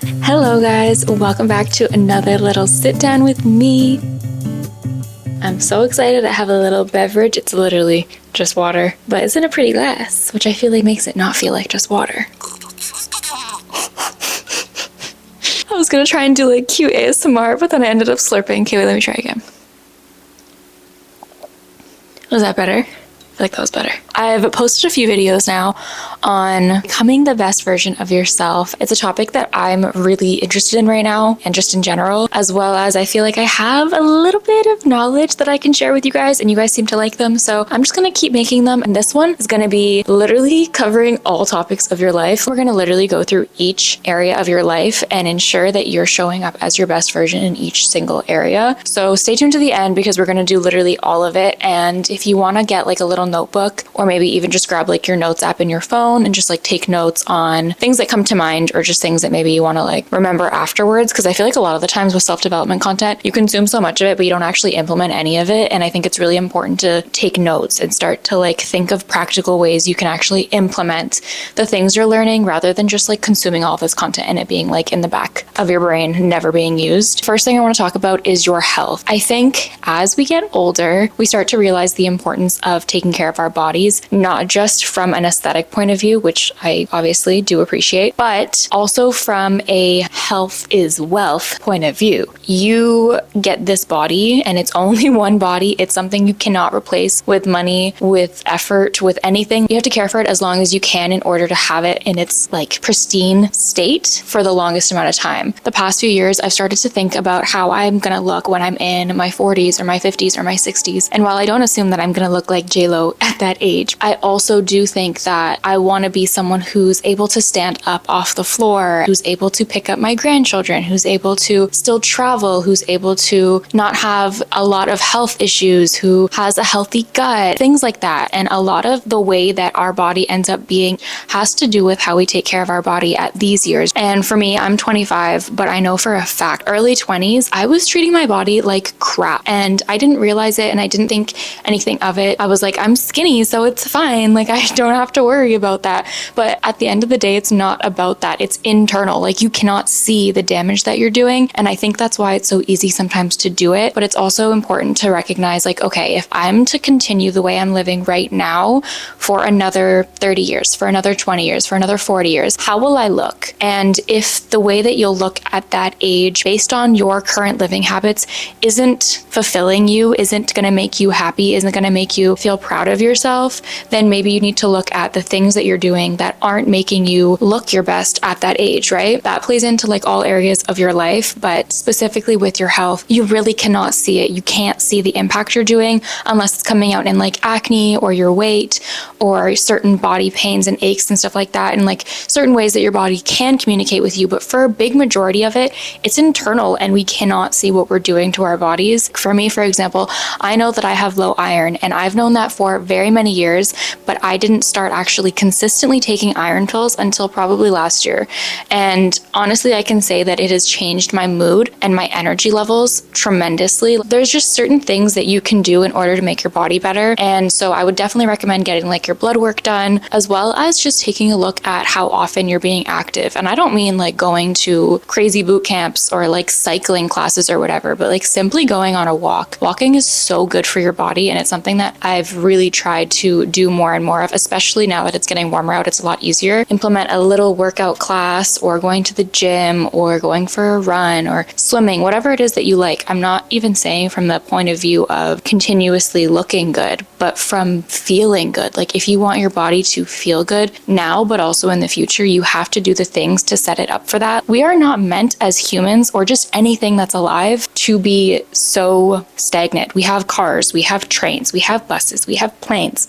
Hello guys, welcome back to another little sit down with me. I'm so excited. I have a little beverage. It's literally just water, but it's in a pretty glass, which I feel like makes it not feel like just water. I was gonna try and do like cute ASMR, but then I ended up slurping. Okay, wait, let me try again. Was that better? I feel like that was better. I've posted a few videos now on becoming the best version of yourself. It's a topic that I'm really interested in right now and just in general, as well as I feel like I have a little bit of knowledge that I can share with you guys and you guys seem to like them. So I'm just gonna keep making them. And this one is gonna be literally covering all topics of your life. We're gonna literally go through each area of your life and ensure that you're showing up as your best version in each single area. So stay tuned to the end because we're gonna do literally all of it. And if you wanna get like a little notebook or maybe even just grab like your notes app in your phone and just like take notes on things that come to mind or just things that maybe you want to like remember afterwards, because I feel like a lot of the times with self-development content you consume so much of it but you don't actually implement any of it, and I think it's really important to take notes and start to like think of practical ways you can actually implement the things you're learning rather than just like consuming all this content and it being like in the back of your brain never being used. First thing I want to talk about is your health. I think as we get older we start to realize the importance of taking care of our bodies, not just from an aesthetic point of view, which I obviously do appreciate, but also from a health is wealth point of view. You get this body and it's only one body. It's something you cannot replace with money, with effort, with anything. You have to care for it as long as you can in order to have it in its like pristine state for the longest amount of time. The past few years I've started to think about how I'm gonna look when I'm in my 40s or my 50s or my 60s, and while I don't assume that I'm gonna look like J-Lo at that age, I also do think that I want to be someone who's able to stand up off the floor, who's able to pick up my grandchildren, who's able to still travel, who's able to not have a lot of health issues, who has a healthy gut, things like that. And a lot of the way that our body ends up being has to do with how we take care of our body at these years. And for me, I'm 25, but I know for a fact, early 20s, I was treating my body like crap and I didn't realize it and I didn't think anything of it. I was like, I'm skinny, so it's fine. Like I don't have to worry about that. But at the end of the day, it's not about that. It's internal. Like you cannot see the damage that you're doing. And I think that's why it's so easy sometimes to do it. But it's also important to recognize like, okay, if I'm to continue the way I'm living right now for another 30 years, for another 20 years, for another 40 years, how will I look? And if the way that you'll look at that age based on your current living habits isn't fulfilling you, isn't going to make you happy, isn't going to make you feel proud of yourself, then maybe you need to look at the things that you're doing that aren't making you look your best at that age, right? That plays into like all areas of your life, but specifically with your health, you really cannot see it. You can't see the impact you're doing unless it's coming out in like acne or your weight or certain body pains and aches and stuff like that, and like certain ways that your body can communicate with you. But for a big majority of it, it's internal and we cannot see what we're doing to our bodies. For me, for example, I know that I have low iron and I've known that for very many years, but I didn't start actually consistently taking iron pills until probably last year. And honestly, I can say that it has changed my mood and my energy levels tremendously. There's just certain things that you can do in order to make your body better. And so I would definitely recommend getting like your blood work done, as well as just taking a look at how often you're being active. And I don't mean like going to crazy boot camps or like cycling classes or whatever, but like simply going on a walk. Walking is so good for your body, and it's something that I've really tried to do more and more of, especially now that it's getting warmer out. It's a lot easier. Implement a little workout class or going to the gym or going for a run or swimming, whatever it is that you like. I'm not even saying from the point of view of continuously looking good, but from feeling good. Like if you want your body to feel good now, but also in the future, you have to do the things to set it up for that. We are not meant as humans or just anything that's alive to be so stagnant. We have cars, we have trains, we have buses, we have planes.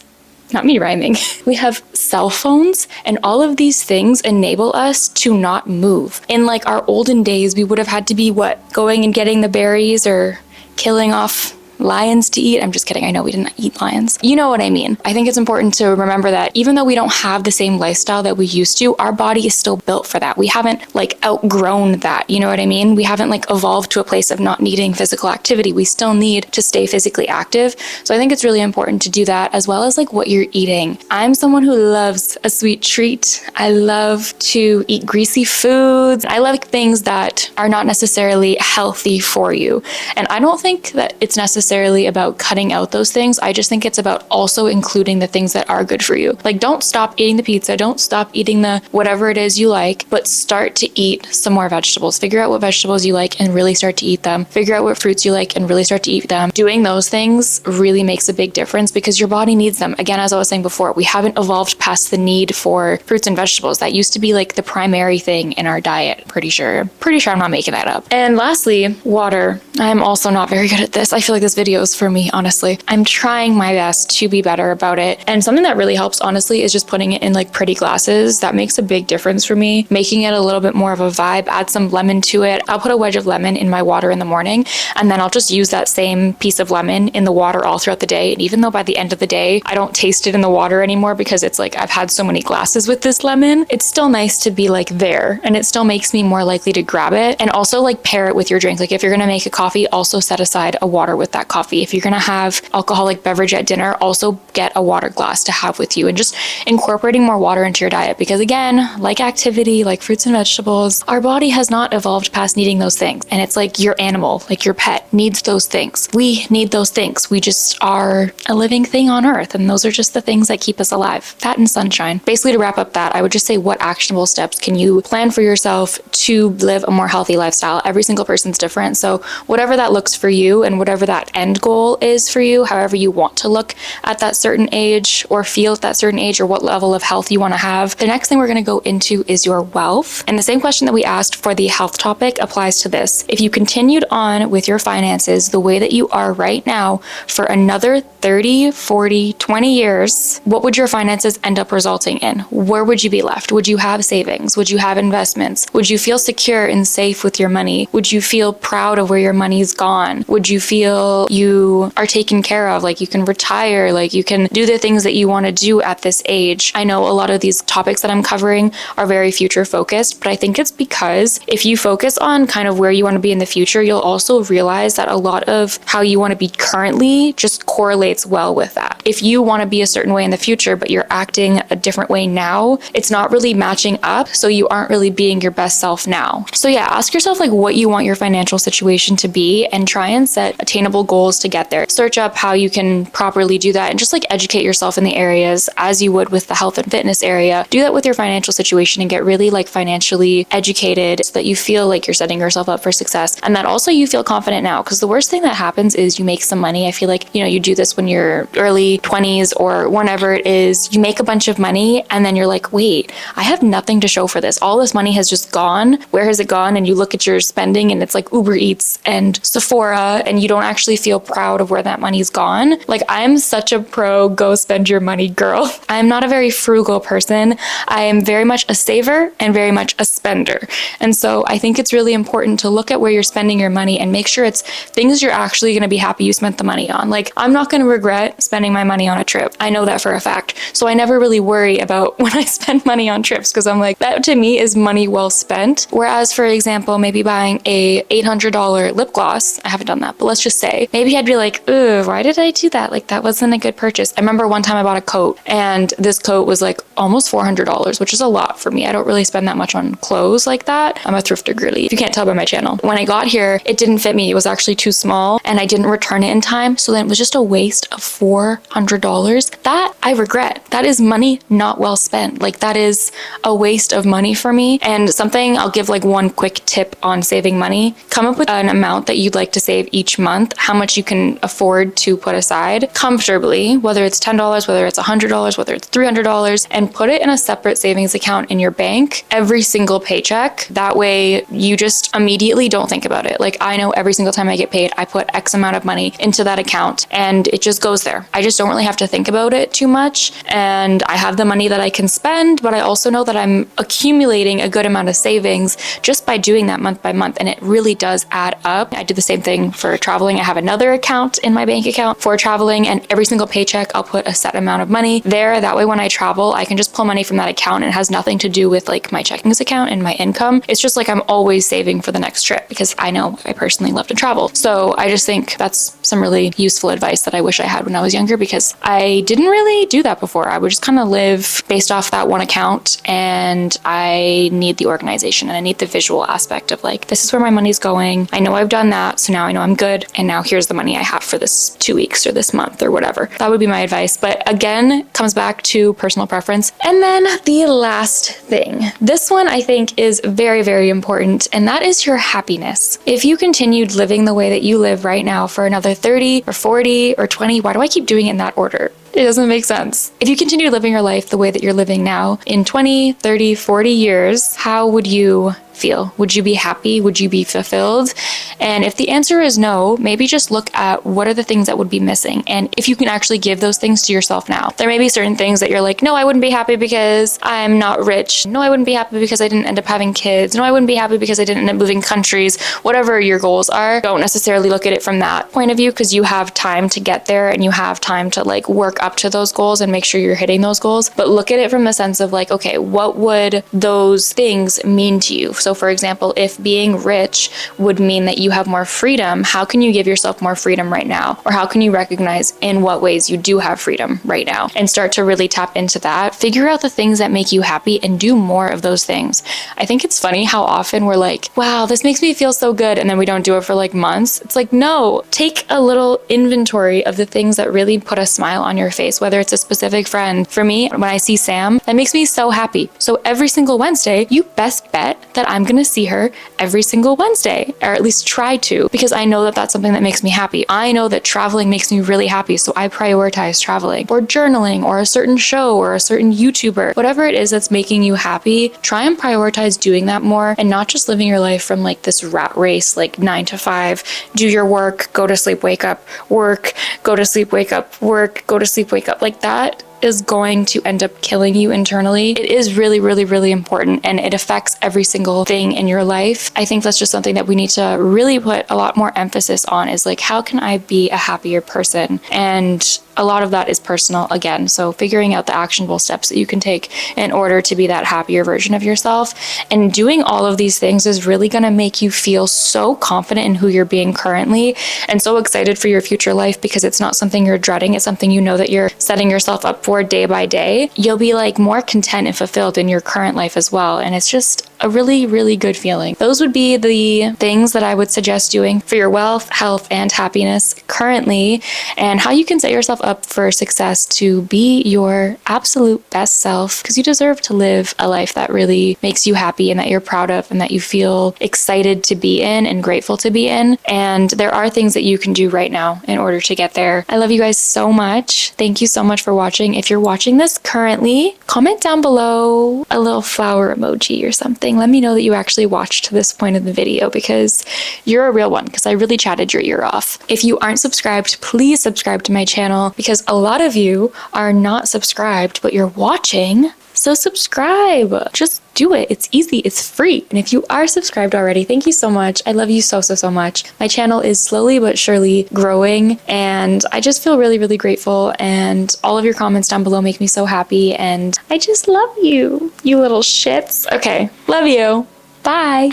Not me rhyming. We have cell phones, and all of these things enable us to not move. In like our olden days, we would have had to be going and getting the berries or killing off lions to eat. I'm just kidding. I know we didn't eat lions. You know what I mean. I think it's important to remember that even though we don't have the same lifestyle that we used to, our body is still built for that. We haven't like outgrown that. You know what I mean? We haven't like evolved to a place of not needing physical activity. We still need to stay physically active. So I think it's really important to do that, as well as like what you're eating. I'm someone who loves a sweet treat. I love to eat greasy foods. I like things that are not necessarily healthy for you. And I don't think that it's necessarily about cutting out those things. I just think it's about also including the things that are good for you. Like, don't stop eating the pizza. Don't stop eating the whatever it is you like, but start to eat some more vegetables. Figure out what vegetables you like and really start to eat them. Figure out what fruits you like and really start to eat them. Doing those things really makes a big difference because your body needs them. Again, as I was saying before, we haven't evolved past the need for fruits and vegetables. That used to be like the primary thing in our diet. Pretty sure I'm not making that up. And lastly, water. I'm also not very good at this. I feel like this video is for me, honestly. I'm trying my best to be better about it. And something that really helps, honestly, is just putting it in like pretty glasses. That makes a big difference for me. Making it a little bit more of a vibe, add some lemon to it. I'll put a wedge of lemon in my water in the morning, and then I'll just use that same piece of lemon in the water all throughout the day. And even though by the end of the day, I don't taste it in the water anymore because it's like I've had so many glasses with this lemon, it's still nice to be like there, and it still makes me more likely to grab it. And also like pair it with your drink. Like if you're gonna make a coffee, also set aside a water with that coffee. If you're gonna have alcoholic beverage at dinner, also get a water glass to have with you, and just incorporating more water into your diet. Because again, like activity, like fruits and vegetables, our body has not evolved past needing those things. And it's like your animal, like your pet needs those things. We need those things. We just are a living thing on earth, and those are just the things that keep us alive. That and sunshine. Basically, to wrap up that, I would just say, what actionable steps can you plan for yourself to live a more healthy lifestyle? Every single person's different. So whatever that looks for you and whatever that end goal is for you, however you want to look at that certain age or feel at that certain age, or what level of health you want to have. The next thing we're going to go into is your wealth. And the same question that we asked for the health topic applies to this. If you continued on with your finances the way that you are right now for another 30, 40, 20 years, what would your finances end up resulting in? Where would you be left? Would you have savings? Would you have investments? Would you feel secure and safe with your money? Would you feel proud of where your money's gone? Would you feel you are taken care of? Like you can retire, like you can do the things that you want to do at this age. I know a lot of these topics that I'm covering are very future focused, but I think it's because if you focus on kind of where you want to be in the future, you'll also realize that a lot of how you want to be currently just correlates well with that. If you want to be a certain way in the future, but you're acting a different way now, it's not really matching up. So you aren't really being your best self now. So yeah, ask yourself like what you want your financial situation to be and try and set attainable goals to get there. Search up how you can properly do that and just like educate yourself in the areas as you would with the health and fitness area. Do that with your financial situation and get really like financially educated so that you feel like you're setting yourself up for success, and that also you feel confident now. Because the worst thing that happens is you make some money. I feel like, you know, you do this when you're early 20s or whenever it is, you make a bunch of money and then you're like, wait, I have nothing to show for this. All this money has just gone. Where has it gone? And you look at your spending and it's like Uber Eats and Sephora, and you don't actually feel proud of where that money's gone. Like, I'm such a pro go spend your money girl. I'm not a very frugal person. I am very much a saver and very much a spender. And so I think it's really important to look at where you're spending your money and make sure it's things you're actually going to be happy you spent the money on. Like, I'm not going to regret spending my money on a trip. I know that for a fact. So I never really worry about when I spend money on trips, because I'm like, that to me is money well spent. Whereas, for example, maybe buying a $800 lip gloss, I haven't done that, but let's just say, maybe I'd be like, ooh, why did I do that? Like, that wasn't a good purchase. I remember one time I bought a coat, and this coat was like almost $400, which is a lot for me. I don't really spend that much on clothes like that. I'm a thrifter girly, if you can't tell by my channel. When I got here, it didn't fit me. It was actually too small, and I didn't return it in time. So then it was just a waste of $400. That I regret. That is money not well spent. Like, that is a waste of money for me. And something I'll give like one quick tip on saving money. Come up with an amount that you'd like to save each month, how much you can afford to put aside comfortably, whether it's $10, whether it's $100, whether it's $300, and put it in a separate savings account in your bank every single paycheck. That way you just immediately don't think about it. Like, I know every single time I get paid, I put X amount of money into that account and it just goes there. I just don't really have to think about it too much. And I have the money that I can spend, but I also know that I'm accumulating a good amount of savings just by doing that month by month. And it really does add up. I do the same thing for traveling. I have a another account in my bank account for traveling, and every single paycheck I'll put a set amount of money there. That way when I travel, I can just pull money from that account, and it has nothing to do with like my checkings account and my income. It's just like I'm always saving for the next trip because I know I personally love to travel. So I just think that's some really useful advice that I wish I had when I was younger, because I didn't really do that before. I would just kind of live based off that one account, and I need the organization and I need the visual aspect of like, this is where my money's going. I know I've done that, so now I know I'm good, and now here's the money I have for this 2 weeks or this month or whatever. That would be my advice. But again, comes back to personal preference. And then the last thing, this one I think is very, very important, and that is your happiness. If you continued living the way that you live right now for another 30 or 40 or 20, why do I keep doing it in that order? It doesn't make sense. If you continue living your life the way that you're living now, in 20, 30, 40 years, how would you feel? Would you be happy? Would you be fulfilled? And if the answer is no, maybe just look at what are the things that would be missing. And if you can actually give those things to yourself now. There may be certain things that you're like, no, I wouldn't be happy because I'm not rich. No, I wouldn't be happy because I didn't end up having kids. No, I wouldn't be happy because I didn't end up moving countries. Whatever your goals are, don't necessarily look at it from that point of view, because you have time to get there and you have time to like work up to those goals and make sure you're hitting those goals. But look at it from the sense of like, okay, what would those things mean to you? So for example, if being rich would mean that you have more freedom, how can you give yourself more freedom right now? Or how can you recognize in what ways you do have freedom right now and start to really tap into that? Figure out the things that make you happy and do more of those things. I think it's funny how often we're like, wow, this makes me feel so good, and then we don't do it for like months. It's like, no, take a little inventory of the things that really put a smile on your face, whether it's a specific friend. For me, when I see Sam, that makes me so happy. So every single Wednesday, you best bet that I'm gonna see her every single Wednesday, or at least try to, because I know that that's something that makes me happy. I know that traveling makes me really happy, so I prioritize traveling or journaling or a certain show or a certain YouTuber. Whatever it is that's making you happy, try and prioritize doing that more, and not just living your life from like this rat race, like 9 to 5, do your work, go to sleep, wake up, work, go to sleep, wake up, work, go to sleep, wake up. Like that is going to end up killing you internally. It is really, really, really important, and it affects every single thing in your life. I think that's just something that we need to really put a lot more emphasis on, is like, how can I be a happier person? And a lot of that is personal again. So figuring out the actionable steps that you can take in order to be that happier version of yourself. And doing all of these things is really going to make you feel so confident in who you're being currently and so excited for your future life, because it's not something you're dreading. It's something you know that you're setting yourself up for day by day. You'll be like more content and fulfilled in your current life as well. And it's just a really, really good feeling. Those would be the things that I would suggest doing for your wealth, health, and happiness currently, and how you can set yourself up for success to be your absolute best self, because you deserve to live a life that really makes you happy and that you're proud of and that you feel excited to be in and grateful to be in. And there are things that you can do right now in order to get there. I love you guys so much. Thank you so much for watching. If you're watching this currently, comment down below a little flower emoji or something. Let me know that you actually watched to this point of the video, because you're a real one, because I really chatted your ear off. If you aren't subscribed, please subscribe to my channel, because a lot of you are not subscribed, but you're watching. So subscribe. Just do it. It's easy. It's free. And if you are subscribed already, thank you so much. I love you so, so, so much. My channel is slowly but surely growing, and I just feel really, really grateful. And all of your comments down below make me so happy. And I just love you, you little shits. Okay. Love you. Bye.